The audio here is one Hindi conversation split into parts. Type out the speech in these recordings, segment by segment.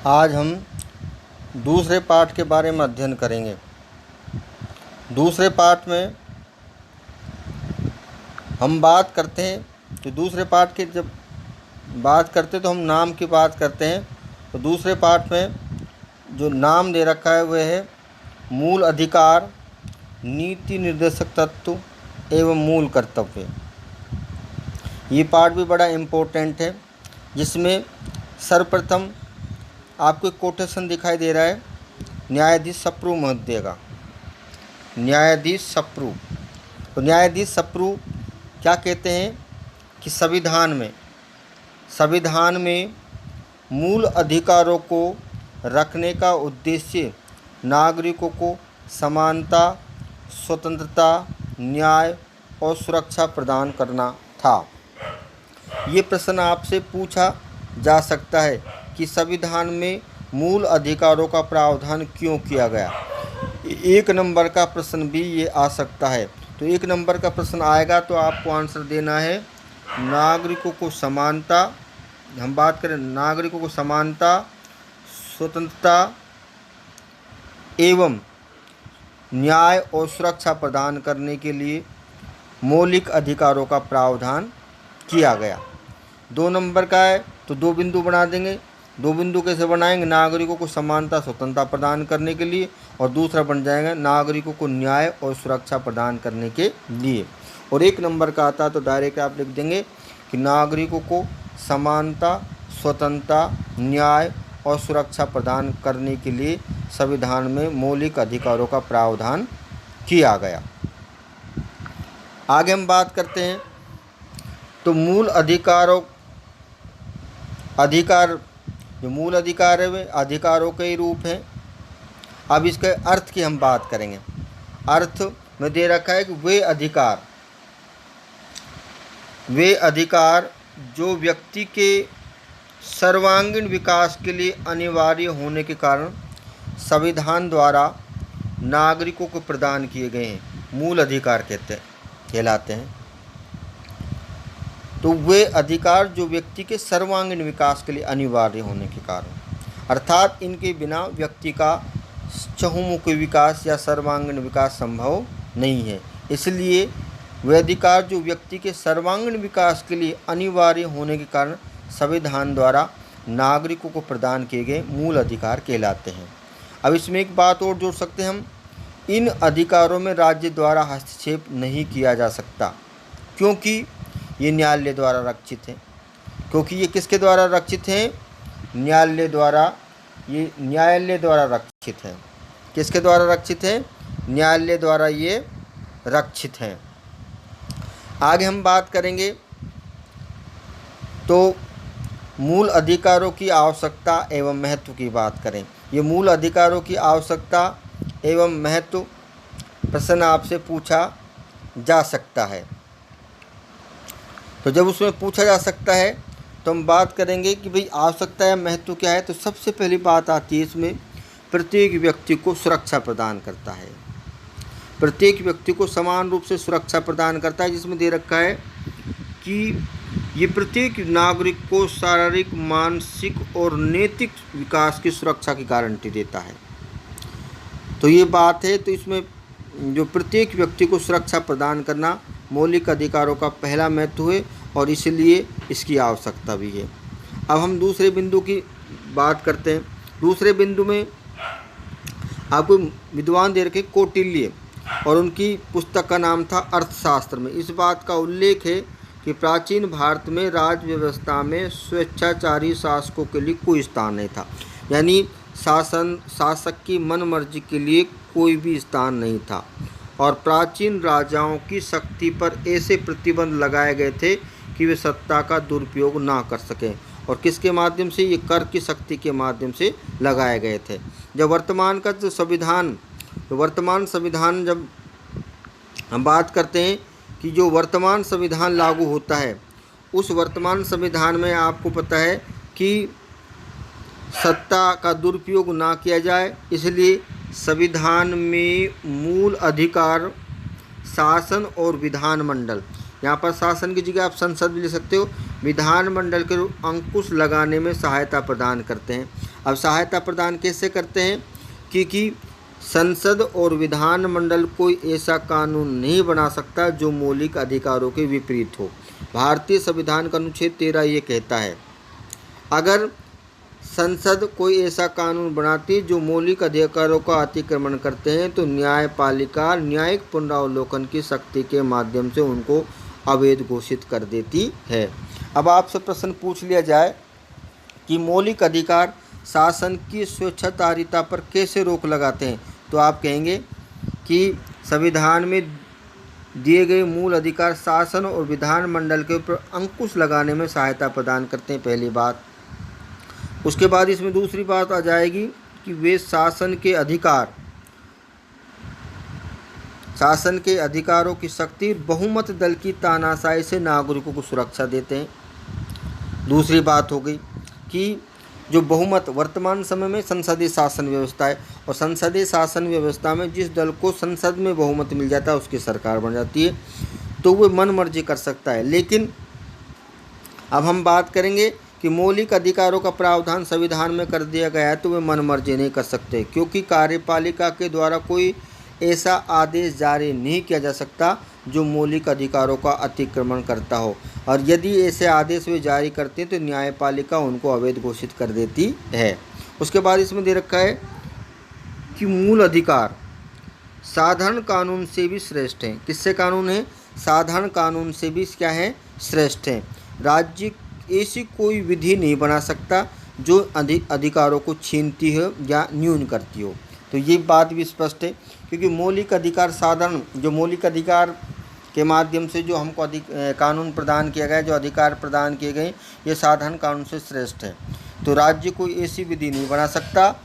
आज हम दूसरे पाठ के बारे में अध्ययन करेंगे। दूसरे पाठ में हम बात करते हैं, तो दूसरे पाठ की जब बात करते तो हम नाम की बात करते हैं। तो दूसरे पाठ में जो नाम दे रखा है वह है मूल अधिकार, नीति निर्देशक तत्व एवं मूल कर्तव्य। ये पाठ भी बड़ा इम्पोर्टेंट है, जिसमें सर्वप्रथम आपको एक कोटेशन दिखाई दे रहा है न्यायाधीश सप्रू महोदय का। न्यायाधीश सप्रू, तो न्यायाधीश सप्रू क्या कहते हैं कि संविधान में मूल अधिकारों को रखने का उद्देश्य नागरिकों को समानता, स्वतंत्रता, न्याय और सुरक्षा प्रदान करना था। ये प्रश्न आपसे पूछा जा सकता है कि संविधान में मूल अधिकारों का प्रावधान क्यों किया गया। 1 नंबर का प्रश्न भी ये आ सकता है। तो 1 नंबर का प्रश्न आएगा तो आपको आंसर देना है नागरिकों को समानता, हम बात करें नागरिकों को समानता, स्वतंत्रता एवं न्याय और सुरक्षा प्रदान करने के लिए मौलिक अधिकारों का प्रावधान किया गया। 2 नंबर का है तो 2 बिंदु बना देंगे। 2 बिंदु कैसे बनाएंगे? नागरिकों को समानता, स्वतंत्रता प्रदान करने के लिए, और दूसरा बन जाएगा नागरिकों को न्याय और सुरक्षा प्रदान करने के लिए। और 1 नंबर का आता तो डायरेक्ट आप लिख देंगे कि नागरिकों को समानता, स्वतंत्रता, न्याय और सुरक्षा प्रदान करने के लिए संविधान में मौलिक अधिकारों का प्रावधान किया गया। आगे हम बात करते हैं तो मूल जो मूल अधिकार है वे अधिकारों के ही रूप हैं। अब इसके अर्थ की हम बात करेंगे। अर्थ में दे रखा है कि वे अधिकार जो व्यक्ति के सर्वांगीण विकास के लिए अनिवार्य होने के कारण संविधान द्वारा नागरिकों को प्रदान किए गए हैं, मूल अधिकार कहलाते हैं। तो वे अधिकार जो व्यक्ति के सर्वांगीण विकास के लिए अनिवार्य होने के कारण, अर्थात इनके बिना व्यक्ति का चहुमुखी विकास या सर्वांगीण विकास संभव नहीं है। इसलिए वे अधिकार जो व्यक्ति के सर्वांगीण विकास के लिए अनिवार्य होने के कारण संविधान द्वारा नागरिकों को प्रदान किए गए मूल अधिकार कहलाते हैं। अब इसमें एक बात और जोड़ सकते हैं हम, इन अधिकारों में राज्य द्वारा हस्तक्षेप नहीं किया जा सकता, क्योंकि ये न्यायालय द्वारा रक्षित है। क्योंकि ये किसके द्वारा रक्षित हैं? न्यायालय द्वारा। ये न्यायालय द्वारा रक्षित है। किसके द्वारा रक्षित है? न्यायालय द्वारा ये रक्षित हैं। आगे हम बात करेंगे तो मूल अधिकारों की आवश्यकता एवं महत्व की बात करें। ये मूल अधिकारों की आवश्यकता एवं महत्व प्रश्न आपसे पूछा जा सकता है। तो जब उसमें पूछा जा सकता है तो हम बात करेंगे कि भाई आवश्यकता या महत्व क्या है। तो सबसे पहली बात आती है इसमें, प्रत्येक व्यक्ति को सुरक्षा प्रदान करता है। प्रत्येक व्यक्ति को समान रूप से सुरक्षा प्रदान करता है, जिसमें दे रखा है कि ये प्रत्येक नागरिक को शारीरिक, मानसिक और नैतिक विकास की सुरक्षा की गारंटी देता है। तो ये बात है। तो इसमें जो प्रत्येक व्यक्ति को सुरक्षा प्रदान करना मौलिक अधिकारों का पहला महत्व है और इसलिए इसकी आवश्यकता भी है। अब हम दूसरे बिंदु की बात करते हैं। दूसरे बिंदु में आपको विद्वान दे रखे कौटिल्य, और उनकी पुस्तक का नाम था अर्थशास्त्र। में इस बात का उल्लेख है कि प्राचीन भारत में राज्य व्यवस्था में स्वेच्छाचारी शासकों के लिए कोई स्थान नहीं था, यानी शासक की मनमर्जी के लिए कोई भी स्थान नहीं था। और प्राचीन राजाओं की शक्ति पर ऐसे प्रतिबंध लगाए गए थे कि वे सत्ता का दुरुपयोग ना कर सकें। और किसके माध्यम से? ये कर की शक्ति के माध्यम से लगाए गए थे। जब वर्तमान का जो वर्तमान संविधान जब हम बात करते हैं कि जो वर्तमान संविधान लागू होता है, उस वर्तमान संविधान में आपको पता है कि सत्ता का दुरुपयोग ना किया जाए, इसलिए संविधान में मूल अधिकार शासन और विधानमंडल, यहाँ पर शासन की जगह आप संसद भी ले सकते हो, विधानमंडल के अंकुश लगाने में सहायता प्रदान करते हैं। अब सहायता प्रदान कैसे करते हैं? क्योंकि संसद और विधानमंडल कोई ऐसा कानून नहीं बना सकता जो मौलिक अधिकारों के विपरीत हो। भारतीय संविधान का अनुच्छेद 13 ये कहता है, अगर संसद कोई ऐसा कानून बनाती जो मौलिक अधिकारों का अतिक्रमण करते हैं तो न्यायपालिका न्यायिक पुनरावलोकन की शक्ति के माध्यम से उनको अवैध घोषित कर देती है। अब आपसे प्रश्न पूछ लिया जाए कि मौलिक अधिकार शासन की स्वेच्छाचारिता पर कैसे रोक लगाते हैं, तो आप कहेंगे कि संविधान में दिए गए मूल अधिकार शासन और विधानमंडल के ऊपर अंकुश लगाने में सहायता प्रदान करते हैं, पहली बात। उसके बाद इसमें दूसरी बात आ जाएगी कि वे शासन के अधिकारों की शक्ति बहुमत दल की तानाशाही से नागरिकों को सुरक्षा देते हैं। दूसरी बात हो गई कि जो बहुमत वर्तमान समय में संसदीय शासन व्यवस्था है, और संसदीय शासन व्यवस्था में जिस दल को संसद में बहुमत मिल जाता है उसकी सरकार बन जाती है, तो वो मन मर्जी कर सकता है। लेकिन अब हम बात करेंगे कि मौलिक अधिकारों का प्रावधान संविधान में कर दिया गया है तो वे मन मर्जी नहीं कर सकते, क्योंकि कार्यपालिका के द्वारा कोई ऐसा आदेश जारी नहीं किया जा सकता जो मौलिक अधिकारों का अतिक्रमण करता हो, और यदि ऐसे आदेश वे जारी करते हैं तो न्यायपालिका उनको अवैध घोषित कर देती है। उसके बाद इसमें दे रखा है कि मूल अधिकार साधारण कानून से भी श्रेष्ठ हैं। किससे कानून है? साधारण कानून से भी क्या है? श्रेष्ठ हैं। राज्य ऐसी कोई विधि नहीं बना सकता जो अधिकारों को छीनती हो या न्यून करती हो। तो ये बात भी स्पष्ट है, क्योंकि मौलिक अधिकार साधारण, जो मौलिक अधिकार के माध्यम से जो हमको कानून प्रदान किया गया, जो अधिकार प्रदान किए गए, ये साधारण कानून से श्रेष्ठ है। तो राज्य कोई ऐसी विधि नहीं बना सकता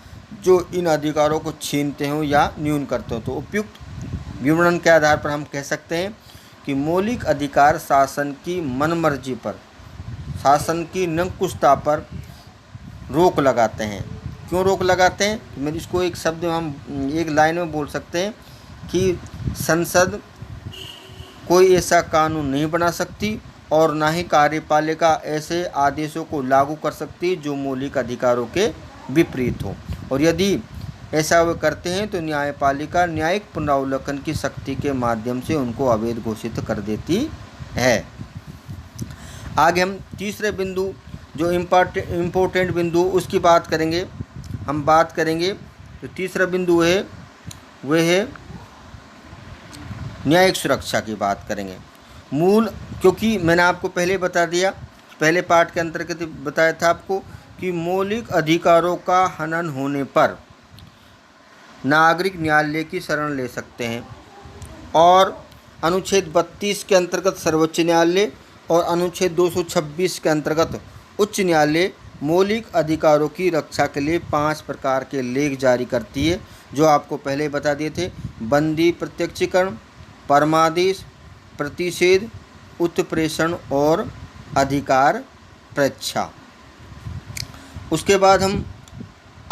जो इन अधिकारों को छीनते हो या न्यून करते हो। तो उपयुक्त विवरण के आधार पर हम कह सकते हैं कि मौलिक अधिकार शासन की मनमर्जी पर, शासन की निरंकुशता पर रोक लगाते हैं। क्यों रोक लगाते हैं? मैं इसको एक शब्द में हम एक लाइन में बोल सकते हैं कि संसद कोई ऐसा कानून नहीं बना सकती और ना ही कार्यपालिका ऐसे आदेशों को लागू कर सकती जो मौलिक अधिकारों के विपरीत हो, और यदि ऐसा वे करते हैं तो न्यायपालिका न्यायिक पुनरावलोकन की शक्ति के माध्यम से उनको अवैध घोषित कर देती है। आगे हम तीसरे बिंदु, जो इम्पोर्टेंट बिंदु, उसकी बात करेंगे। हम बात करेंगे तो तीसरा बिंदु है वह है न्यायिक सुरक्षा की बात करेंगे। क्योंकि मैंने आपको पहले बता दिया, पहले पार्ट के अंतर्गत बताया था आपको कि मौलिक अधिकारों का हनन होने पर नागरिक न्यायालय की शरण ले सकते हैं, और अनुच्छेद 32 के अंतर्गत सर्वोच्च न्यायालय और अनुच्छेद 226 के अंतर्गत उच्च न्यायालय मौलिक अधिकारों की रक्षा के लिए 5 प्रकार के लेख जारी करती है, जो आपको पहले बता दिए थे। बंदी प्रत्यक्षीकरण, परमादेश, प्रतिषेध, उत्प्रेषण और अधिकार परीक्षा। उसके बाद हम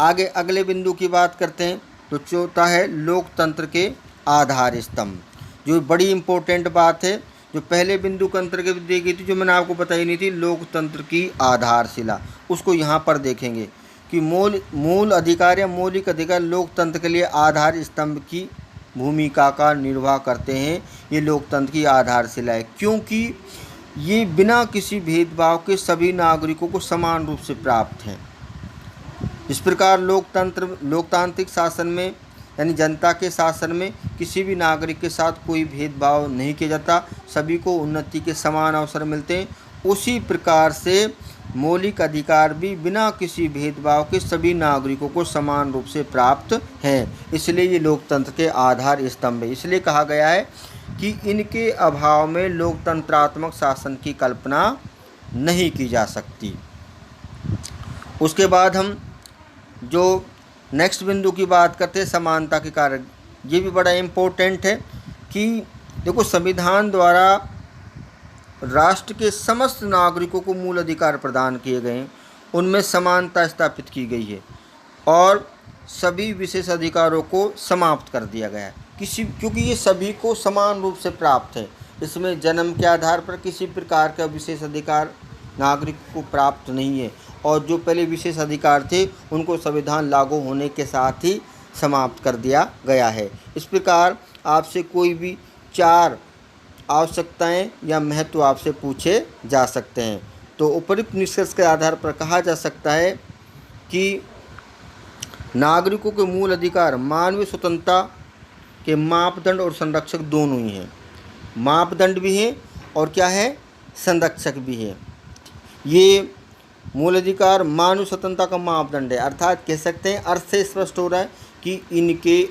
आगे अगले बिंदु की बात करते हैं। तो चौथा है लोकतंत्र के आधार स्तंभ, जो बड़ी इम्पोर्टेंट बात है, जो पहले बिंदु के अंतर्गत दी गई थी, जो मैंने आपको बताई नहीं थी, लोकतंत्र की आधारशिला। उसको यहाँ पर देखेंगे कि मूल अधिकार या मौलिक अधिकार लोकतंत्र के लिए आधार स्तंभ की भूमिका का निर्वाह करते हैं। ये लोकतंत्र की आधारशिला है, क्योंकि ये बिना किसी भेदभाव के सभी नागरिकों को समान रूप से प्राप्त हैं। इस प्रकार लोकतांत्रिक शासन में, यानी जनता के शासन में, किसी भी नागरिक के साथ कोई भेदभाव नहीं किया जाता, सभी को उन्नति के समान अवसर मिलते हैं। उसी प्रकार से मौलिक अधिकार भी बिना किसी भेदभाव के सभी नागरिकों को समान रूप से प्राप्त हैं। इसलिए ये लोकतंत्र के आधार स्तंभ है। इसलिए कहा गया है कि इनके अभाव में लोकतंत्रात्मक शासन की कल्पना नहीं की जा सकती। उसके बाद हम जो नेक्स्ट बिंदु की बात करते हैं, समानता के कारक। ये भी बड़ा इम्पोर्टेंट है कि देखो, संविधान द्वारा राष्ट्र के समस्त नागरिकों को मूल अधिकार प्रदान किए गए हैं, उनमें समानता स्थापित की गई है और सभी विशेष अधिकारों को समाप्त कर दिया गया है, क्योंकि ये सभी को समान रूप से प्राप्त है। इसमें जन्म के आधार पर किसी प्रकार का विशेष अधिकार नागरिक को प्राप्त नहीं है, और जो पहले विशेष अधिकार थे उनको संविधान लागू होने के साथ ही समाप्त कर दिया गया है। इस प्रकार आपसे कोई भी 4 आवश्यकताएं या महत्व आपसे पूछे जा सकते हैं। तो उपयुक्त निष्कर्ष के आधार पर कहा जा सकता है कि नागरिकों के मूल अधिकार मानवीय स्वतंत्रता के मापदंड और संरक्षक दोनों ही हैं। मापदंड भी हैं और क्या है, संरक्षक भी है। ये मूल अधिकार मानव स्वतंत्रता का मापदंड है, अर्थात कह सकते हैं, अर्थ से स्पष्ट हो रहा है कि इनके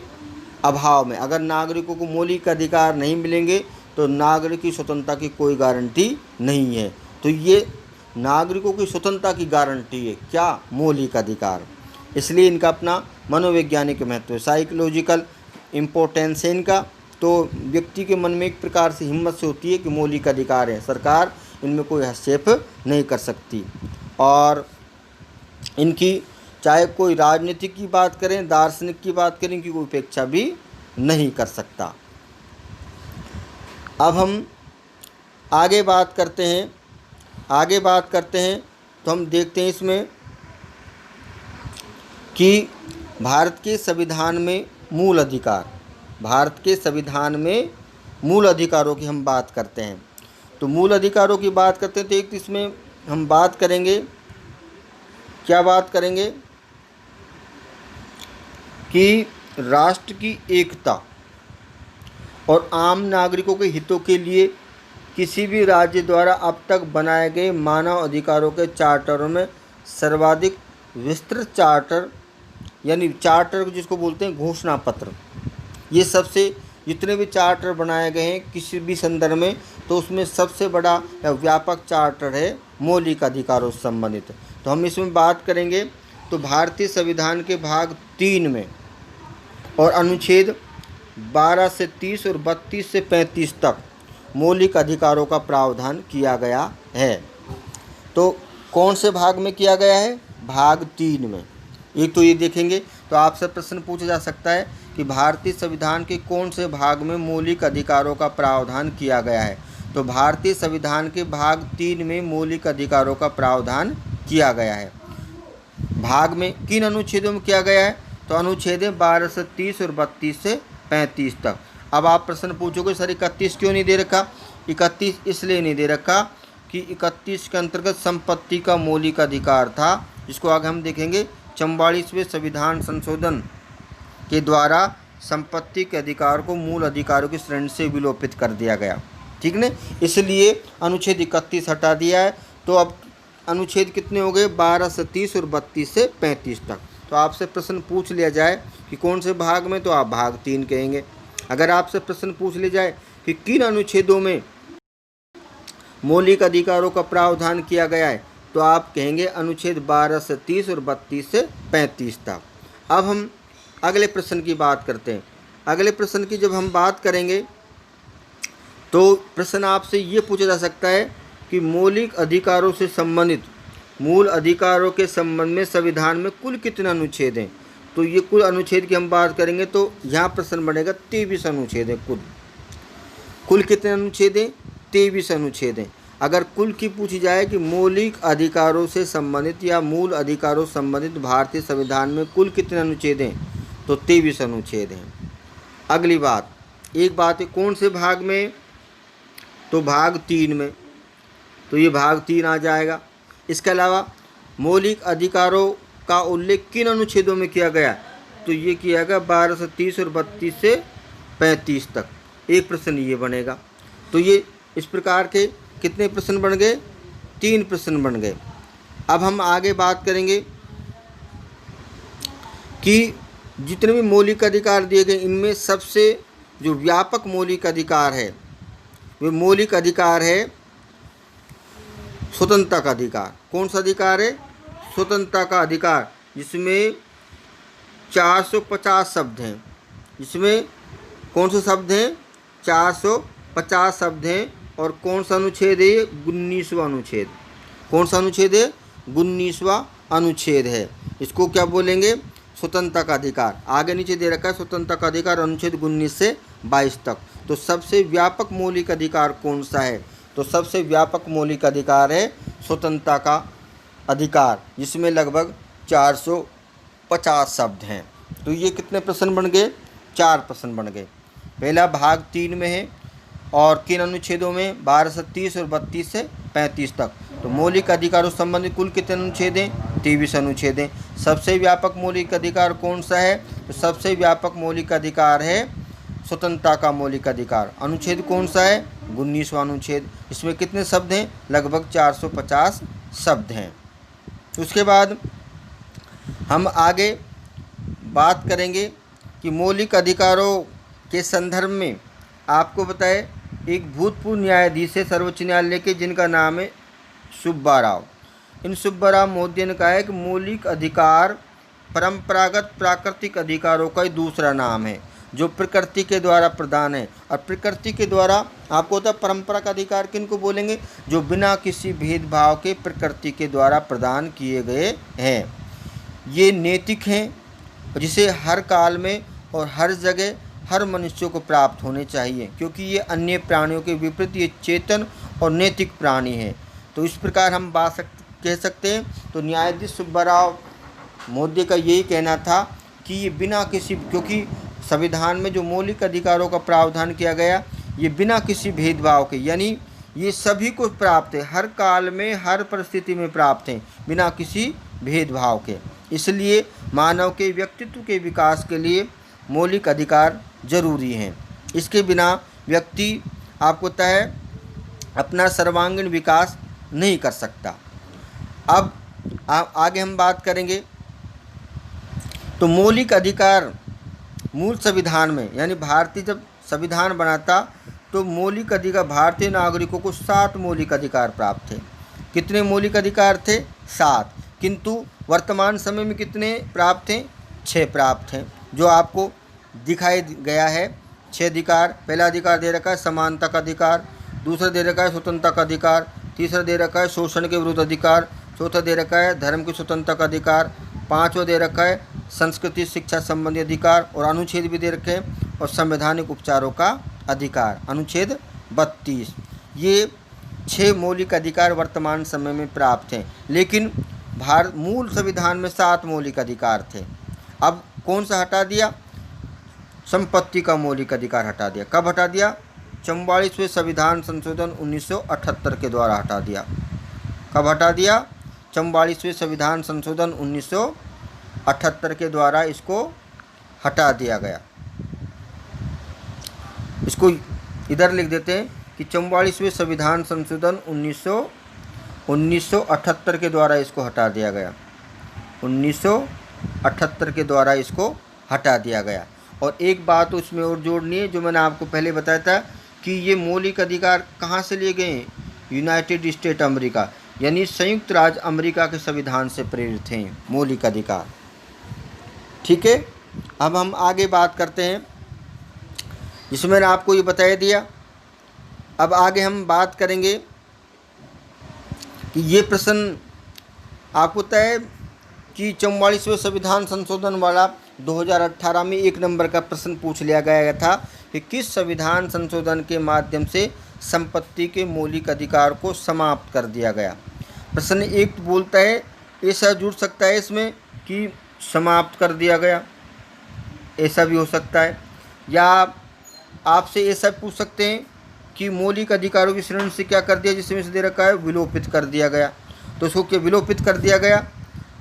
अभाव में अगर नागरिकों को मौलिक अधिकार नहीं मिलेंगे तो नागरिक की स्वतंत्रता की कोई गारंटी नहीं है। तो ये नागरिकों की स्वतंत्रता की गारंटी है क्या, मौलिक अधिकार। इसलिए इनका अपना मनोवैज्ञानिक महत्व है, साइकोलॉजिकल इम्पोर्टेंस है इनका। तो व्यक्ति के मन में एक प्रकार से हिम्मत से होती है कि मौलिक अधिकार है, सरकार इनमें कोई हस्तक्षेप नहीं कर सकती। और इनकी चाहे कोई राजनीतिक की बात करें, दार्शनिक की बात करें, कि कोई उपेक्षा भी नहीं कर सकता। अब हम आगे बात करते हैं तो हम देखते हैं इसमें कि भारत के संविधान में मूल अधिकारों की हम बात करते हैं। तो मूल अधिकारों की बात करते हैं तो एक इसमें हम बात करेंगे, क्या बात करेंगे कि राष्ट्र की एकता और आम नागरिकों के हितों के लिए किसी भी राज्य द्वारा अब तक बनाए गए मानव अधिकारों के चार्टरों में सर्वाधिक विस्तृत चार्टर, यानी चार्टर जिसको बोलते हैं घोषणा पत्र, ये सबसे जितने भी चार्टर बनाए गए हैं किसी भी संदर्भ में, तो उसमें सबसे बड़ा या व्यापक चार्टर है मौलिक अधिकारों से संबंधित। तो हम इसमें बात करेंगे तो भारतीय संविधान के भाग 3 में और अनुच्छेद 12 से 30 और 32 से 35 तक मौलिक अधिकारों का प्रावधान किया गया है। तो कौन से भाग में किया गया है, भाग 3 में। एक तो ये देखेंगे तो आपसे प्रश्न पूछा जा सकता है कि भारतीय संविधान के कौन से भाग में मौलिक अधिकारों का प्रावधान किया गया है। तो भारतीय संविधान के भाग 3 में मौलिक अधिकारों का प्रावधान किया गया है। भाग में किन अनुच्छेदों में किया गया है, तो अनुच्छेद 12 से 30 और 32 से 35 तक। अब आप प्रश्न पूछोगे सर 31 क्यों नहीं दे रखा। 31 इसलिए नहीं दे रखा कि 31 के अंतर्गत संपत्ति का मौलिक अधिकार था, जिसको आगे हम देखेंगे 44वें संविधान संशोधन के द्वारा संपत्ति के अधिकार को मूल अधिकारों की श्रेणी से विलोपित कर दिया गया, ठीक न। इसलिए अनुच्छेद 31 हटा दिया है। तो अब अनुच्छेद कितने हो गए, 12 से 30 और 32 से 35 तक। तो आपसे प्रश्न पूछ लिया जाए कि कौन से भाग में, तो आप भाग 3 कहेंगे। अगर आपसे प्रश्न पूछ लिया जाए कि किन अनुच्छेदों में मौलिक अधिकारों का प्रावधान किया गया है, तो आप कहेंगे अनुच्छेद 12 से 30 और 32 से 35 तक। अब हम अगले प्रश्न की बात करते हैं। अगले प्रश्न की जब हम बात करेंगे तो प्रश्न आपसे ये पूछा जा सकता है कि मौलिक अधिकारों से संबंधित मूल अधिकारों के संबंध में संविधान में कुल कितने अनुच्छेद हैं। तो ये कुल अनुच्छेद की हम बात करेंगे तो यहाँ प्रश्न बनेगा 23 अनुच्छेद है। कुल कितने अनुच्छेद हैं, 23 अनुच्छेद हैं। अगर कुल की पूछी जाए कि मौलिक अधिकारों से संबंधित या मूल अधिकारों से संबंधित भारतीय संविधान में कुल कितने अनुच्छेद हैं, तो 23 अनुच्छेद हैं। अगली बात, एक बात है कौन से भाग में, तो भाग 3 में। तो ये भाग 3 आ जाएगा। इसके अलावा मौलिक अधिकारों का उल्लेख किन अनुच्छेदों में किया गया, तो ये किया गया 12 से 30 और 32 से 35 तक। एक प्रश्न ये बनेगा। तो ये इस प्रकार के कितने प्रश्न बन गए, 3 प्रश्न बन गए। अब हम आगे बात करेंगे कि जितने भी मौलिक अधिकार दिए गए इनमें सबसे जो व्यापक मौलिक अधिकार है वो मौलिक अधिकार है स्वतंत्रता का अधिकार। कौन सा अधिकार है, स्वतंत्रता का अधिकार, जिसमें 450 शब्द हैं। इसमें कौन से शब्द हैं, 450 शब्द हैं। और कौन सा अनुच्छेद है, ये 19वां अनुच्छेद। कौन सा अनुच्छेद है, 19वां अनुच्छेद है। इसको क्या बोलेंगे, स्वतंत्रता का अधिकार। आगे नीचे दे रखा है स्वतंत्रता का अधिकार अनुच्छेद 19 से 22 तक। तो सबसे व्यापक मौलिक अधिकार कौन सा है, तो सबसे व्यापक मौलिक अधिकार है स्वतंत्रता का अधिकार, जिसमें लगभग 450 शब्द हैं। तो ये कितने प्रश्न बन गए? 4 प्रश्न बन गए। पहला भाग 3 में है और किन अनुच्छेदों में? 12 से 30 और 32 से 35 तक। तो मौलिक अधिकारों से संबंधित कुल कितने अनुच्छेद हैं? 23 अनुच्छेद हैं। सबसे व्यापक मौलिक अधिकार कौन सा है? तो सबसे व्यापक मौलिक अधिकार है स्वतंत्रता का मौलिक अधिकार। अनुच्छेद कौन सा है? 19वां अनुच्छेद। इसमें कितने शब्द हैं? लगभग 450 शब्द हैं। उसके बाद हम आगे बात करेंगे कि मौलिक अधिकारों के संदर्भ में आपको बताए एक भूतपूर्व न्यायाधीश है सर्वोच्च न्यायालय के, जिनका नाम है सुब्बा राव। इन सुब्बा राव महोदय ने कहा है कि मौलिक अधिकार परंपरागत प्राकृतिक अधिकारों का ही दूसरा नाम है जो प्रकृति के द्वारा प्रदान है। और प्रकृति के द्वारा आपको होता है परंपरा का अधिकार किनको बोलेंगे? जो बिना किसी भेदभाव के प्रकृति के द्वारा प्रदान किए गए हैं। ये नैतिक हैं, जिसे हर काल में और हर जगह हर मनुष्य को प्राप्त होने चाहिए, क्योंकि ये अन्य प्राणियों के विपरीत ये चेतन और नैतिक प्राणी है। तो इस प्रकार हम कह सकते हैं। तो न्यायाधीश सुब्बा राव महोदय का यही कहना था कि ये बिना किसी, क्योंकि संविधान में जो मौलिक अधिकारों का प्रावधान किया गया ये बिना किसी भेदभाव के, यानी ये सभी को प्राप्त है, हर काल में हर परिस्थिति में प्राप्त हैं, बिना किसी भेदभाव के। इसलिए मानव के व्यक्तित्व के विकास के लिए मौलिक अधिकार जरूरी हैं। इसके बिना व्यक्ति आपको पता है अपना सर्वांगीण विकास नहीं कर सकता। अब आगे हम बात करेंगे। तो मौलिक अधिकार मूल संविधान में, यानी भारतीय जब संविधान बनाता तो मौलिक अधिकार, भारतीय नागरिकों को 7 मौलिक अधिकार प्राप्त थे। कितने मौलिक अधिकार थे? 7। किंतु वर्तमान समय में कितने प्राप्त हैं? 6 प्राप्त हैं, जो आपको दिखाई गया है। 6 अधिकार। पहला अधिकार दे रखा है समानता का अधिकार, दूसरा दे रखा है स्वतंत्रता का अधिकार, तीसरा दे रखा है शोषण के विरुद्ध अधिकार, चौथा दे रखा है धर्म की स्वतंत्रता का अधिकार, 5वां दे रखा है संस्कृति शिक्षा संबंधी अधिकार, और अनुच्छेद भी दे रखे हैं और संवैधानिक उपचारों का अधिकार, अनुच्छेद 32। ये 6 मौलिक अधिकार वर्तमान समय में प्राप्त हैं। लेकिन मूल संविधान में 7 मौलिक अधिकार थे। अब कौन सा हटा दिया? संपत्ति का मौलिक अधिकार हटा दिया। कब हटा दिया? 44वें संविधान संशोधन 1978 के द्वारा हटा दिया। कब हटा दिया? 44वें संविधान संशोधन 1978 के द्वारा इसको हटा दिया गया। इसको इधर लिख देते हैं कि 44वें संविधान संशोधन 1978 के द्वारा इसको हटा दिया गया। 1978 के द्वारा इसको हटा दिया गया। और एक बात उसमें और जोड़नी है, जो मैंने आपको पहले बताया था कि ये मौलिक अधिकार कहाँ से लिए गए हैं? यूनाइटेड स्टेट अमेरिका, यानी संयुक्त राज्य अमेरिका के संविधान से प्रेरित हैं मौलिक अधिकार। ठीक है, अब हम आगे बात करते हैं, जिसमें मैंने आपको ये बता दिया। अब आगे हम बात करेंगे कि ये प्रश्न आपको तय है कि 44वें संविधान संशोधन वाला 2018 में 1 नंबर का प्रश्न पूछ लिया गया था कि किस संविधान संशोधन के माध्यम से संपत्ति के मौलिक अधिकार को समाप्त कर दिया गया। प्रश्न 1 बोलता है, ऐसा जुड़ सकता है इसमें कि समाप्त कर दिया गया, ऐसा भी हो सकता है, या आपसे ऐसा पूछ सकते हैं कि मौलिक अधिकारों की श्रेणी से क्या कर दिया, जिसमें से दे रखा है विलोपित कर दिया गया। तो इसको क्या विलोपित कर दिया गया?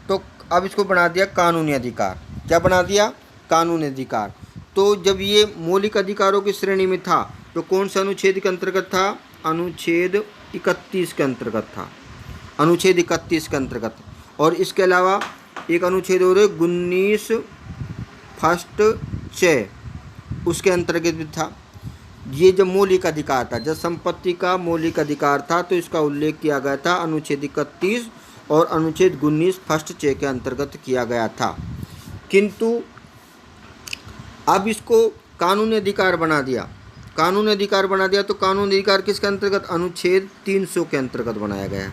तो अब इसको बना दिया कानूनी अधिकार। क्या बना दिया? कानूनी अधिकार। तो जब ये मौलिक अधिकारों की श्रेणी में था तो कौन से अनुच्छेद के अंतर्गत था? अनुच्छेद 31 के अंतर्गत था। अनुच्छेद 31 के अंतर्गत। और इसके अलावा एक अनुच्छेद और 19 फर्स्ट 6 उसके अंतर्गत भी था। ये जब मौलिक अधिकार था, जब संपत्ति का मौलिक अधिकार था, तो इसका उल्लेख किया गया था अनुच्छेद 31 और अनुच्छेद 19 फर्स्ट 6 के अंतर्गत किया गया था। किंतु अब इसको कानूनी अधिकार बना दिया। कानूनी अधिकार बना दिया तो कानूनी अधिकार किसके अंतर्गत? अनुच्छेद 300 के अंतर्गत बनाया गया।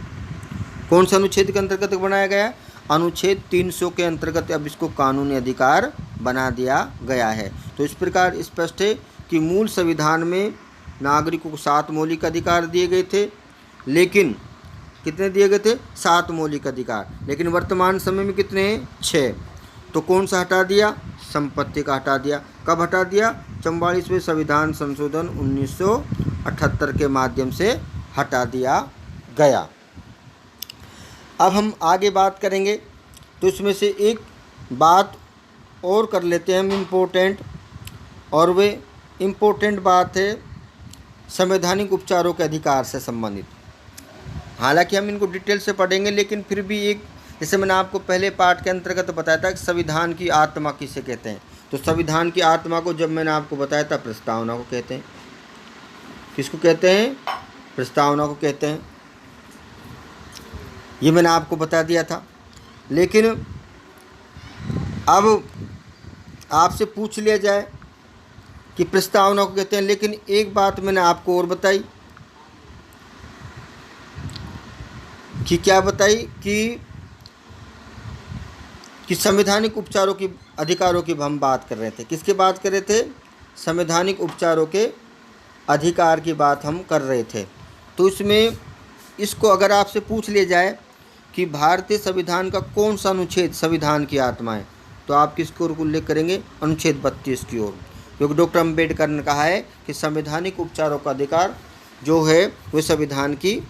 कौन सा अनुच्छेद के अंतर्गत बनाया गया? अनुच्छेद 300 के अंतर्गत अब इसको कानूनी अधिकार बना दिया गया है। तो इस प्रकार स्पष्ट है कि मूल संविधान में नागरिकों को 7 मौलिक अधिकार दिए गए थे, लेकिन कितने दिए गए थे? 7 मौलिक अधिकार, लेकिन वर्तमान समय में कितने हैं? 6। तो कौन सा हटा दिया? संपत्ति का हटा दिया। कब हटा दिया? 44वें संविधान संशोधन 1978 के माध्यम से हटा दिया गया। अब हम आगे बात करेंगे, तो इसमें से एक बात और कर लेते हैं हम इम्पोर्टेंट, और वे इम्पोर्टेंट बात है संवैधानिक उपचारों के अधिकार से संबंधित। हालांकि हम इनको डिटेल से पढ़ेंगे, लेकिन फिर भी एक, जैसे मैंने आपको पहले पार्ट के अंतर्गत बताया था कि संविधान की आत्मा किसे कहते हैं, तो संविधान की आत्मा को जब मैंने आपको बताया था प्रस्तावना को कहते हैं। किसको कहते हैं? प्रस्तावना को कहते हैं। ये मैंने आपको बता दिया था। लेकिन अब आपसे पूछ लिया जाए कि प्रस्तावना को कहते हैं, लेकिन एक बात मैंने आपको और बताई कि क्या बताई कि संवैधानिक उपचारों की अधिकारों की हम बात कर रहे थे। किसकी बात कर रहे थे? संवैधानिक उपचारों के अधिकार की बात हम कर रहे थे। तो इसमें इसको अगर आपसे पूछ लिया जाए कि भारतीय संविधान का कौन सा अनुच्छेद संविधान की आत्मा है, तो आप किसको उल्लेख करेंगे? अनुच्छेद 32 की ओर, क्योंकि डॉक्टर अम्बेडकर ने कहा है कि संवैधानिक उपचारों का अधिकार जो है वह संविधान की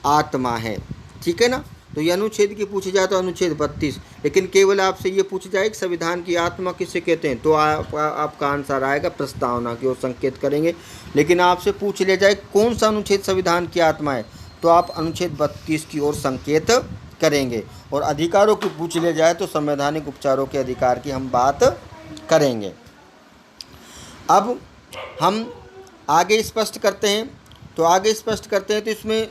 आत्मा है। ठीक है ना? तो ये अनुच्छेद की पूछी जाए तो अनुच्छेद 32, लेकिन केवल आपसे ये पूछा जाए कि संविधान की आत्मा किसे कहते हैं, तो आपका आंसर आएगा प्रस्तावना की ओर संकेत करेंगे। लेकिन आपसे पूछ लिया जाए कौन सा अनुच्छेद संविधान की आत्मा है, तो आप अनुच्छेद 32 की ओर संकेत करेंगे। और अधिकारों की पूछ लिया जाए तो संवैधानिक उपचारों के अधिकार की हम बात करेंगे। अब हम आगे स्पष्ट करते हैं, तो इसमें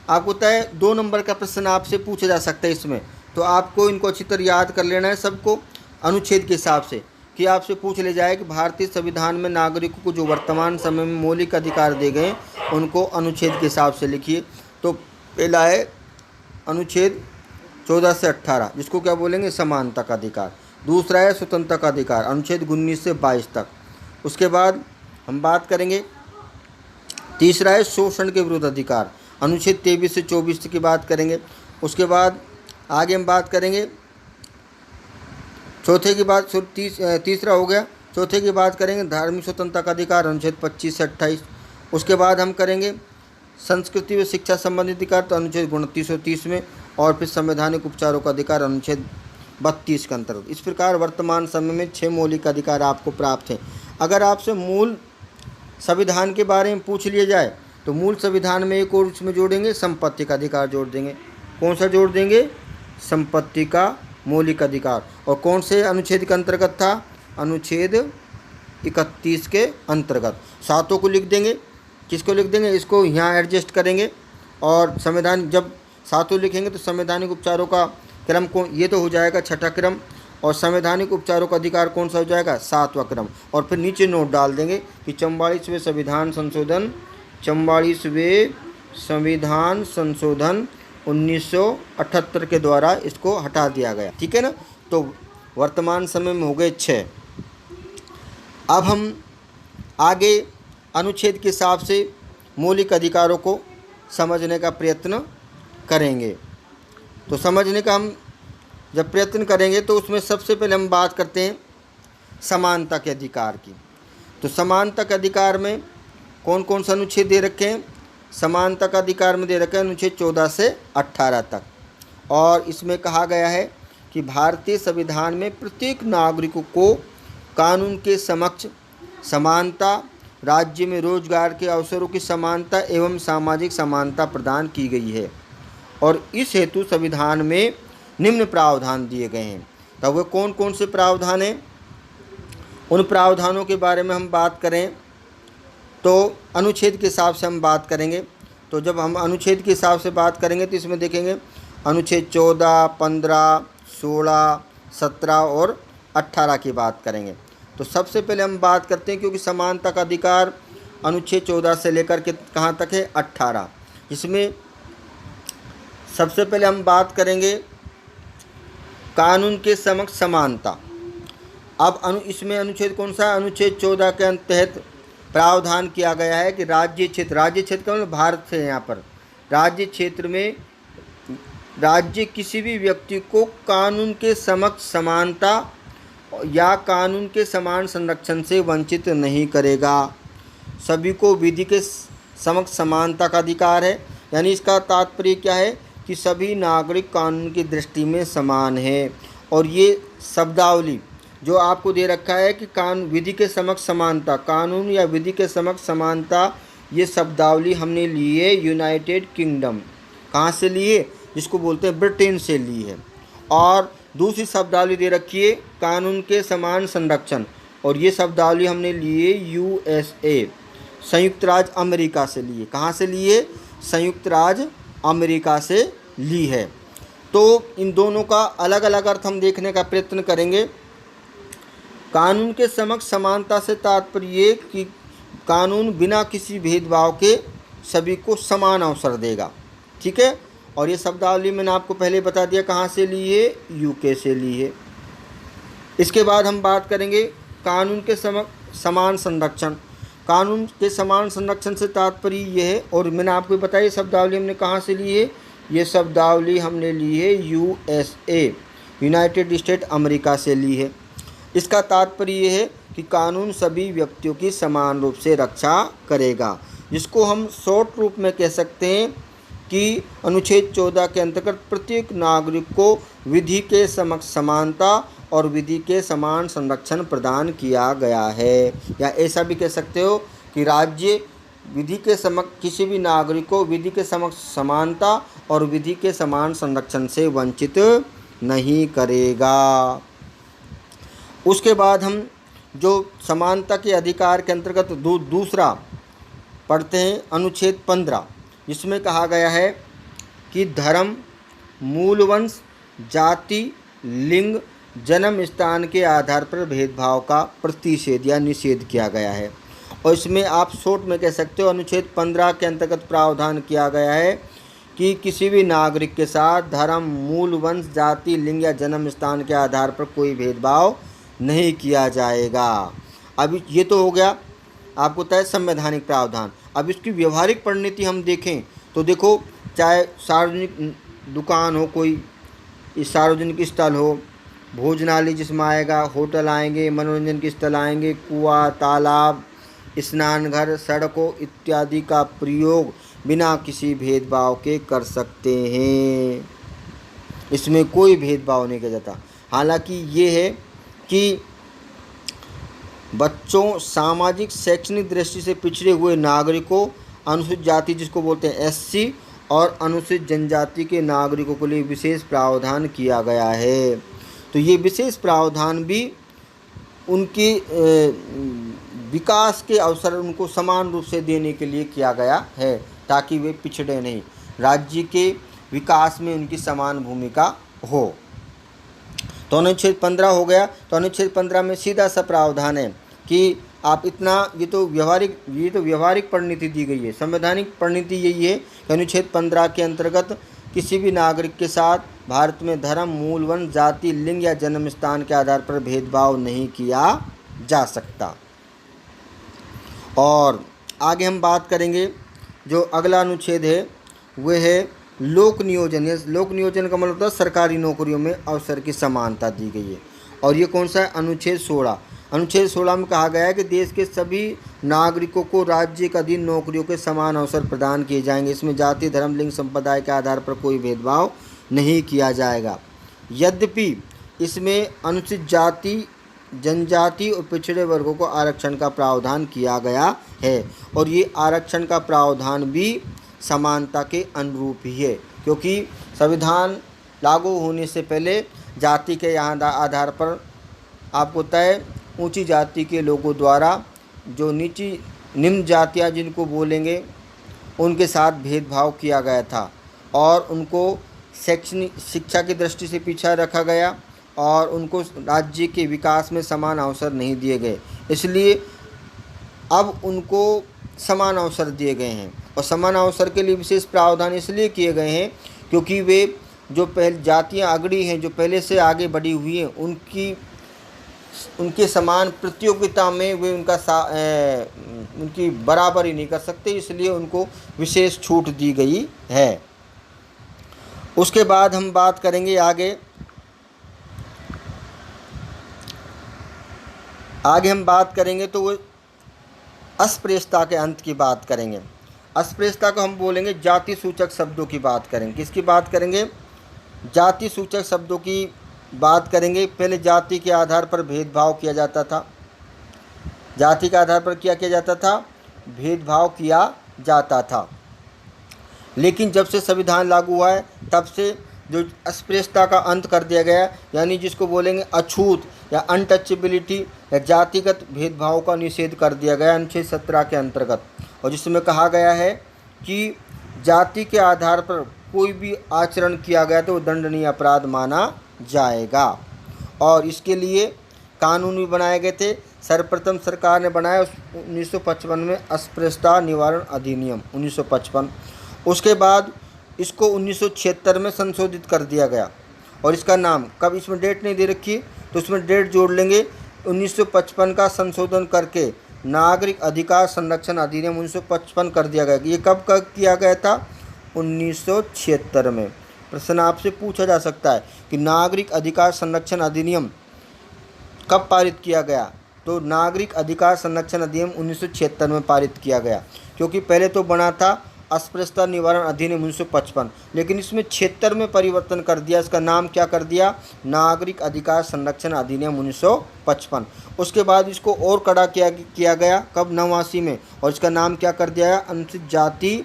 आपको तय 2 नंबर का प्रश्न आपसे पूछा जा सकता है इसमें, तो आपको इनको अच्छी तरह याद कर लेना है सबको अनुच्छेद के हिसाब से, कि आपसे पूछ ले जाए कि भारतीय संविधान में नागरिकों को जो वर्तमान समय में मौलिक अधिकार दिए गए उनको अनुच्छेद के हिसाब से लिखिए। तो पहला है अनुच्छेद 14 से 18, जिसको क्या बोलेंगे? समानता का अधिकार। दूसरा है स्वतंत्रता का अधिकार, अनुच्छेद 19 से 22 तक। उसके बाद हम बात करेंगे, तीसरा है शोषण के विरुद्ध अधिकार, अनुच्छेद 23 से 24 की बात करेंगे। उसके बाद आगे हम बात करेंगे चौथे की बात, तीसरा हो गया। चौथे की बात करेंगे धार्मिक स्वतंत्रता का अधिकार, अनुच्छेद 25 से 28। उसके बाद हम करेंगे संस्कृति व शिक्षा संबंधी अधिकार, तो अनुच्छेद 29 और 30 में, और फिर संवैधानिक उपचारों का अधिकार अनुच्छेद 32 के अंतर्गत। इस प्रकार वर्तमान समय में 6 मौलिक अधिकार आपको प्राप्त हैं। अगर आपसे मूल संविधान के बारे में पूछ लिया जाए तो मूल संविधान में एक और इसमें जोड़ेंगे, संपत्ति का अधिकार जोड़ देंगे। कौन सा जोड़ देंगे? संपत्ति का मौलिक अधिकार। और कौन से अनुच्छेद के अंतर्गत था? अनुच्छेद 31 के अंतर्गत। सातों को लिख देंगे। किसको लिख देंगे? इसको यहाँ एडजस्ट करेंगे, और संविधान जब सातों लिखेंगे तो संवैधानिक उपचारों का क्रम कौन, ये तो हो जाएगा 6ठा क्रम, और संवैधानिक उपचारों का अधिकार कौन सा हो जाएगा? 7वां क्रम। और फिर नीचे नोट डाल देंगे कि 44वें संविधान संशोधन 1978 के द्वारा इसको हटा दिया गया। ठीक है ना? तो वर्तमान समय में हो गए 6। अब हम आगे अनुच्छेद के हिसाब से मौलिक अधिकारों को समझने का प्रयत्न करेंगे। तो समझने का हम जब प्रयत्न करेंगे तो उसमें सबसे पहले हम बात करते हैं समानता के अधिकार की। तो समानता के अधिकार में कौन कौन सा अनुच्छेद दे रखे हैं? समानता का अधिकार में दे रखे हैं अनुच्छेद 14 से 18 तक। और इसमें कहा गया है कि भारतीय संविधान में प्रत्येक नागरिकों को कानून के समक्ष समानता, राज्य में रोजगार के अवसरों की समानता एवं सामाजिक समानता प्रदान की गई है। और इस हेतु संविधान में निम्न प्रावधान दिए गए हैं। तब वे कौन कौन से प्रावधान हैं? उन प्रावधानों के बारे में हम बात करें तो अनुच्छेद के हिसाब से हम बात करेंगे। तो जब हम अनुच्छेद के हिसाब से बात करेंगे तो इसमें देखेंगे अनुच्छेद 14, 15, 16, 17 और 18 की बात करेंगे। तो सबसे पहले हम बात करते हैं, क्योंकि समानता का अधिकार अनुच्छेद 14 से लेकर के कहाँ तक है? 18। इसमें सबसे पहले हम बात करेंगे कानून के समक्ष समानता। अब इसमें अनुच्छेद कौन सा? अनुच्छेद 14 के तहत प्रावधान किया गया है कि राज्य क्षेत्र का मतलब भारत से, यहाँ पर राज्य क्षेत्र में राज्य किसी भी व्यक्ति को कानून के समक्ष समानता या कानून के समान संरक्षण से वंचित नहीं करेगा। सभी को विधि के समक्ष समानता का अधिकार है, यानी इसका तात्पर्य क्या है कि सभी नागरिक कानून की दृष्टि में समान है। और ये शब्दावली जो आपको दे रखा है कि कानून विधि के समक्ष समानता, कानून या विधि के समक्ष समानता, ये शब्दावली हमने ली है यूनाइटेड किंगडम, कहाँ से ली है, जिसको बोलते हैं ब्रिटेन से ली है। और दूसरी शब्दावली दे रखी है कानून के समान संरक्षण, और ये शब्दावली हमने ली है USA, संयुक्त राज्य अमेरिका से ली है। कहाँ से ली है, संयुक्त राज्य अमेरिका से ली है। तो इन दोनों का अलग अलग अर्थ हम देखने का प्रयत्न करेंगे। कानून के समक्ष समानता से तात्पर्य कि कानून बिना किसी भेदभाव के सभी को समान अवसर देगा, ठीक है। और ये शब्दावली मैंने आपको पहले बता दिया कहाँ से ली है, UK से ली है। इसके बाद हम बात करेंगे कानून के समान संरक्षण। कानून के समान संरक्षण से तात्पर्य ये है, और मैंने आपको बताया शब्दावली हमने कहाँ से ली है, ये शब्दावली हमने ली है USA, यूनाइटेड स्टेट अमेरिका से ली है। इसका तात्पर्य ये है कि कानून सभी व्यक्तियों की समान रूप से रक्षा करेगा, जिसको हम शॉर्ट रूप में कह सकते हैं कि अनुच्छेद 14 के अंतर्गत प्रत्येक नागरिक को विधि के समक्ष समानता और विधि के समान संरक्षण प्रदान किया गया है। या ऐसा भी कह सकते हो कि राज्य विधि के समक्ष किसी भी नागरिक को विधि के समक्ष समानता और विधि के समान संरक्षण से वंचित नहीं करेगा। उसके बाद हम जो समानता के अधिकार के अंतर्गत दूसरा पढ़ते हैं अनुच्छेद 15, जिसमें कहा गया है कि धर्म, मूल वंश, जाति, लिंग, जन्म स्थान के आधार पर भेदभाव का प्रतिषेध या निषेध किया गया है। और इसमें आप शॉर्ट में कह सकते हो अनुच्छेद 15 के अंतर्गत प्रावधान किया गया है कि किसी भी नागरिक के साथ धर्म, मूल वंश, जाति, लिंग या जन्म स्थान के आधार पर कोई भेदभाव नहीं किया जाएगा। अब ये तो हो गया आपको तय संवैधानिक प्रावधान। अब इसकी व्यवहारिक परिणति हम देखें तो देखो, चाहे सार्वजनिक दुकान हो, कोई सार्वजनिक स्थल हो, भोजनालय जिसमें आएगा, होटल आएंगे, मनोरंजन के स्थल आएंगे, कुआं, तालाब, स्नान घर, सड़कों इत्यादि का प्रयोग बिना किसी भेदभाव के कर सकते हैं। इसमें कोई भेदभाव नहीं किया जाता। हालांकि ये है कि बच्चों, सामाजिक शैक्षणिक दृष्टि से पिछड़े हुए नागरिकों, अनुसूचित जाति जिसको बोलते हैं SC, और अनुसूचित जनजाति के नागरिकों के लिए विशेष प्रावधान किया गया है। तो ये विशेष प्रावधान भी उनके विकास के अवसर उनको समान रूप से देने के लिए किया गया है, ताकि वे पिछड़े नहीं, राज्य के विकास में उनकी समान भूमिका हो। तो अनुच्छेद 15 हो गया। तो अनुच्छेद 15 में सीधा सा प्रावधान है कि आप इतना, ये तो व्यवहारिक परिणति दी गई है। संवैधानिक परिणति यही है कि अनुच्छेद 15 के अंतर्गत किसी भी नागरिक के साथ भारत में धर्म, मूल वंश, जाति, लिंग या जन्म स्थान के आधार पर भेदभाव नहीं किया जा सकता। और आगे हम बात करेंगे, जो अगला अनुच्छेद है वह है लोक नियोजन। लोक नियोजन का मतलब होता है सरकारी नौकरियों में अवसर की समानता दी गई है। और ये कौन सा है, अनुच्छेद 16। अनुच्छेद 16 में कहा गया है कि देश के सभी नागरिकों को राज्य के अधीन नौकरियों के समान अवसर प्रदान किए जाएंगे। इसमें जाति, धर्म, लिंग, संप्रदाय के आधार पर कोई भेदभाव नहीं किया जाएगा। यद्यपि इसमें अनुसूचित जाति, जनजाति और पिछड़े वर्गों को आरक्षण का प्रावधान किया गया है। और ये आरक्षण का प्रावधान भी समानता के अनुरूप ही है, क्योंकि संविधान लागू होने से पहले जाति के आधार पर आपको तय ऊंची जाति के लोगों द्वारा जो निम्न जातियां जिनको बोलेंगे उनके साथ भेदभाव किया गया था, और उनको शैक्षणिक शिक्षा की दृष्टि से पीछा रखा गया, और उनको राज्य के विकास में समान अवसर नहीं दिए गए। इसलिए अब उनको समान अवसर दिए गए हैं। और समान अवसर के लिए विशेष प्रावधान इसलिए किए गए हैं क्योंकि वे जो पहले जातियां अगड़ी हैं, जो पहले से आगे बढ़ी हुई हैं, उनके समान प्रतियोगिता में वे उनकी बराबरी नहीं कर सकते, इसलिए उनको विशेष छूट दी गई है। उसके बाद हम बात करेंगे आगे हम बात करेंगे तो वो अस्पृश्यता के अंत की बात करेंगे। अस्पृश्यता को हम बोलेंगे जाति सूचक शब्दों की बात करेंगे। किसकी बात करेंगे? जाति सूचक शब्दों की बात करेंगे। पहले जाति के आधार पर भेदभाव किया जाता था। जाति के आधार पर क्या किया जाता था? भेदभाव किया जाता था। लेकिन जब से संविधान लागू हुआ है तब से जो अस्पृश्यता का अंत कर दिया गया, यानी जिसको बोलेंगे अछूत या अनटचेबिलिटी या जातिगत भेदभाव का निषेध कर दिया गया अनुच्छेद 17 के अंतर्गत। और जिसमें कहा गया है कि जाति के आधार पर कोई भी आचरण किया गया तो वो दंडनीय अपराध माना जाएगा। और इसके लिए कानून भी बनाए गए थे। सर्वप्रथम सरकार ने बनाया 1955 में अस्पृश्यता निवारण अधिनियम 1955। उसके बाद इसको 1976 में संशोधित कर दिया गया। और इसका नाम कब, इसमें डेट नहीं दे रखी तो उसमें डेट जोड़ लेंगे। 1955 का संशोधन करके नागरिक अधिकार संरक्षण अधिनियम 1955 कर दिया गया। ये कब किया गया था? 1976 में। प्रश्न आपसे पूछा जा सकता है कि नागरिक अधिकार संरक्षण अधिनियम कब पारित किया गया? तो नागरिक अधिकार संरक्षण अधिनियम 1976 में पारित किया गया, क्योंकि पहले तो बना था अस्पृश्यता निवारण अधिनियम 1955, लेकिन इसमें 76 में परिवर्तन कर दिया। इसका नाम क्या कर दिया? नागरिक अधिकार संरक्षण अधिनियम 1955। उसके बाद इसको और कड़ा किया गया कब? 89 में। और इसका नाम क्या कर दिया? अनुसूचित जाति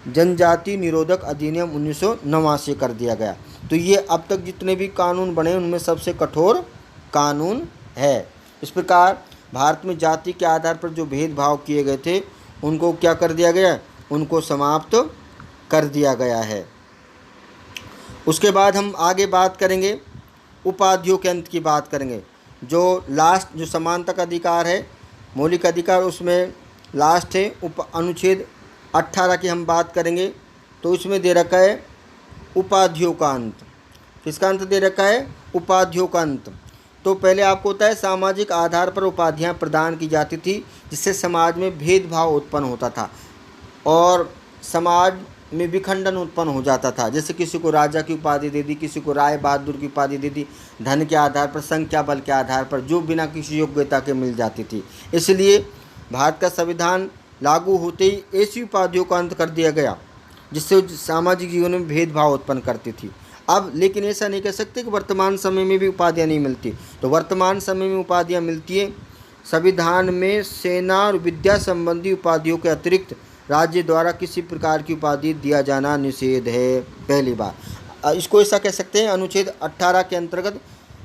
जनजाति निरोधक अधिनियम 1989 कर दिया गया। तो ये अब तक जितने भी कानून बने उनमें सबसे कठोर कानून है। इस प्रकार भारत में जाति के आधार पर जो भेदभाव किए गए थे उनको क्या कर दिया गया? उनको समाप्त कर दिया गया है। उसके बाद हम आगे बात करेंगे उपाधियों के अंत की बात करेंगे। जो लास्ट जो समानता का अधिकार है, मौलिक अधिकार, उसमें लास्ट है अनुच्छेद 18 की हम बात करेंगे। तो इसमें दे रखा है उपाधियों का अंत। किसका अंत दे रखा है? उपाधियों का अंत। तो पहले आपको होता है सामाजिक आधार पर उपाधियां प्रदान की जाती थी, जिससे समाज में भेदभाव उत्पन्न होता था और समाज में विखंडन उत्पन्न हो जाता था। जैसे किसी को राजा की उपाधि दे दी, किसी को राय बहादुर की उपाधि दे दी, धन के आधार पर, संख्या बल के आधार पर, जो बिना किसी योग्यता के मिल जाती थी। इसलिए भारत का संविधान लागू होते ही ऐसी उपाधियों का अंत कर दिया गया जिससे सामाजिक जीवन में भेदभाव उत्पन्न करती थी। अब लेकिन ऐसा नहीं कह सकते कि वर्तमान समय में भी उपाधियाँ नहीं मिलती। तो वर्तमान समय में उपाधियाँ मिलती है। संविधान में सेना और विद्या संबंधी उपाधियों के अतिरिक्त राज्य द्वारा किसी प्रकार की उपाधि दिया जाना निषेध है। पहली बार इसको ऐसा कह सकते हैं, अनुच्छेद 18 के अंतर्गत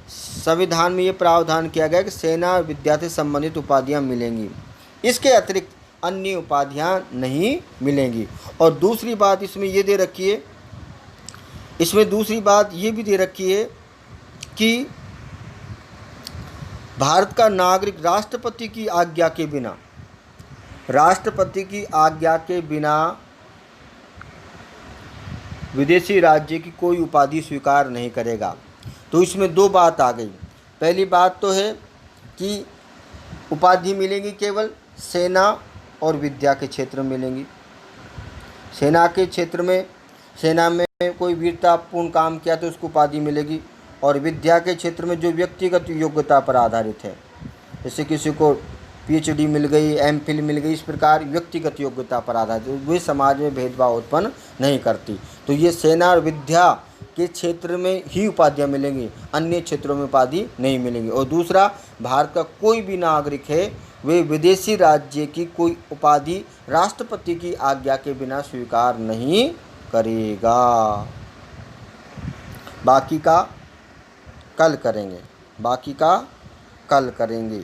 संविधान में ये प्रावधान किया गया कि सेना और विद्या से संबंधित उपाधियाँ मिलेंगी, इसके अतिरिक्त अन्य उपाधियाँ नहीं मिलेंगी। और दूसरी बात इसमें ये दे रखी है, इसमें दूसरी बात ये भी दे रखी है कि भारत का नागरिक राष्ट्रपति की आज्ञा के बिना, राष्ट्रपति की आज्ञा के बिना विदेशी राज्य की कोई उपाधि स्वीकार नहीं करेगा। तो इसमें दो बात आ गई। पहली बात तो है कि उपाधि मिलेगी केवल सेना और विद्या के क्षेत्र में मिलेंगी। सेना के क्षेत्र में, सेना में कोई वीरतापूर्ण काम किया तो उसको उपाधि मिलेगी। और विद्या के क्षेत्र में जो व्यक्तिगत योग्यता पर आधारित है, जैसे किसी को पीएचडी मिल गई, एमफिल मिल गई, इस प्रकार व्यक्तिगत योग्यता पर आधारित, वे समाज में भेदभाव उत्पन्न नहीं करती। तो ये सेना और विद्या के क्षेत्र में ही उपाधियाँ मिलेंगी, अन्य क्षेत्रों में उपाधि नहीं मिलेंगी। और दूसरा, भारत का कोई भी नागरिक है वे विदेशी राज्य की कोई उपाधि राष्ट्रपति की आज्ञा के बिना स्वीकार नहीं करेगा। बाकी का कल करेंगे, बाकी का कल करेंगे।